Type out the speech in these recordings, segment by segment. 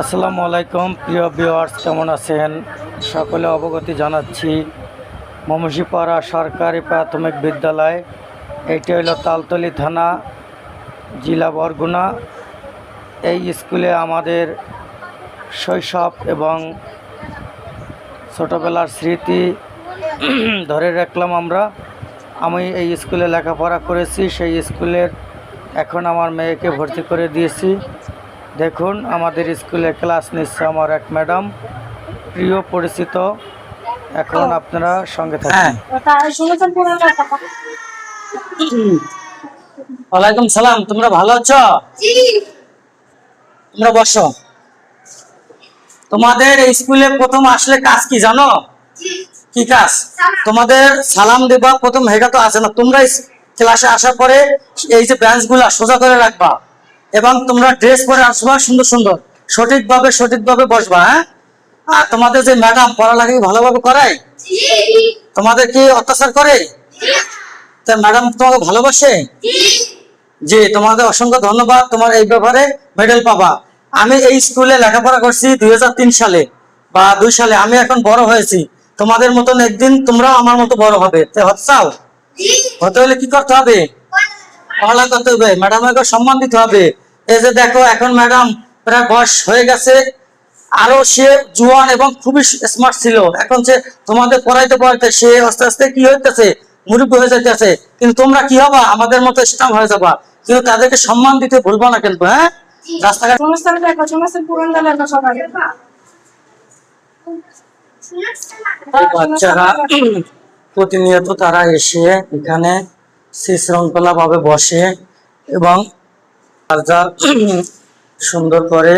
আসসালামু আলাইকুম প্রিয় ভিউয়ার্স, কেমন আছেন? সকলে অবগতি জানাচ্ছি মমসিপাড়া সরকারি প্রাথমিক বিদ্যালয়, এইটা হলো তালতলি থানা, জেলা বরগুনা। এই স্কুলে আমাদের শৈশব এবং ছোটোবেলার স্মৃতি ধরে রাখলাম আমরা। আমি এই স্কুলে লেখাপড়া করেছি, সেই স্কুলের এখন আমার মেয়েকে ভর্তি করে দিয়েছি। দেখুন, আমাদের স্কুলে ক্লাস নিচ্ছে আমার এক ম্যাডাম, প্রিয় পরিচিত। এখন আপনারা সঙ্গে থাকেন। ওয়ালাইকুম সালাম। তোমরা ভালো আছো? তোমরা বসো। তোমাদের স্কুলে প্রথম আসলে কাজ কি জানো? কি কাজ? তোমাদের সালাম দেবা প্রথম, হেটা তো আছে না? তোমরা ক্লাসে আসার পরে এই যে বেঞ্চ গুলা সোজা করে রাখবা এবং তোমরা ড্রেস পরে আসবা, সুন্দর সুন্দর সঠিকভাবে বসবা। হ্যাঁ, আর তোমাদের যে ম্যাডাম পড়ালেখা ভালোভাবে করায়? তোমাদের কি অত্যাচার করে? তা ম্যাডাম তোমাকে ভালোবাসে? জি, তোমাদের অসংখ্য ধন্যবাদ। তোমার এই ব্যাপারে মেডেল পাবা। আমি এই স্কুলে লেখাপড়া করছি 2003 সালে বা 2 সালে। আমি এখন বড় হয়েছি, তোমাদের মতন একদিন তোমরাও আমার মতো বড় হবে। হতে চাও? হতে হলে কি করতে হবে? পড়ালেখা করতে হবে, ম্যাডামকে সম্মান দিতে হবে। এই যে দেখো, এখন ম্যাডাম প্রায় বয়স হয়ে গেছে, আরো সে জোয়ান এবং খুবই স্মার্ট ছিল। এখন সে তোমাদের পড়াইতে সে আস্তে আস্তে কি হইতেছে, মুরব্বী হয়ে যাইতেছে। কিন্তু তোমরা কি হবা? আমাদের মতো স্ট্রং হয়ে যাবা। কিন্তু তাদেরকে সম্মান দিতে ভুলবো না কিন্তু। হ্যাঁ, রাস্তাঘাট বাচ্চারা প্রতিনিয়ত তারা এসে এখানে শৃঙ্খলা ভাবে বসে এবং সুন্দর করে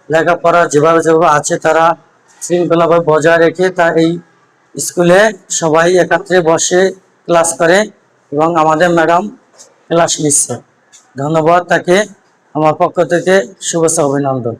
লেখাপড়া যেভাবে আছে তারা শৃঙ্খলাভাবে বজায় রেখে তা এই স্কুলে সবাই একত্রে বসে ক্লাস করে এবং আমাদের ম্যাডাম ক্লাস নিচ্ছে। ধন্যবাদ তাকে আমার পক্ষ থেকে, শুভেচ্ছা, অভিনন্দন।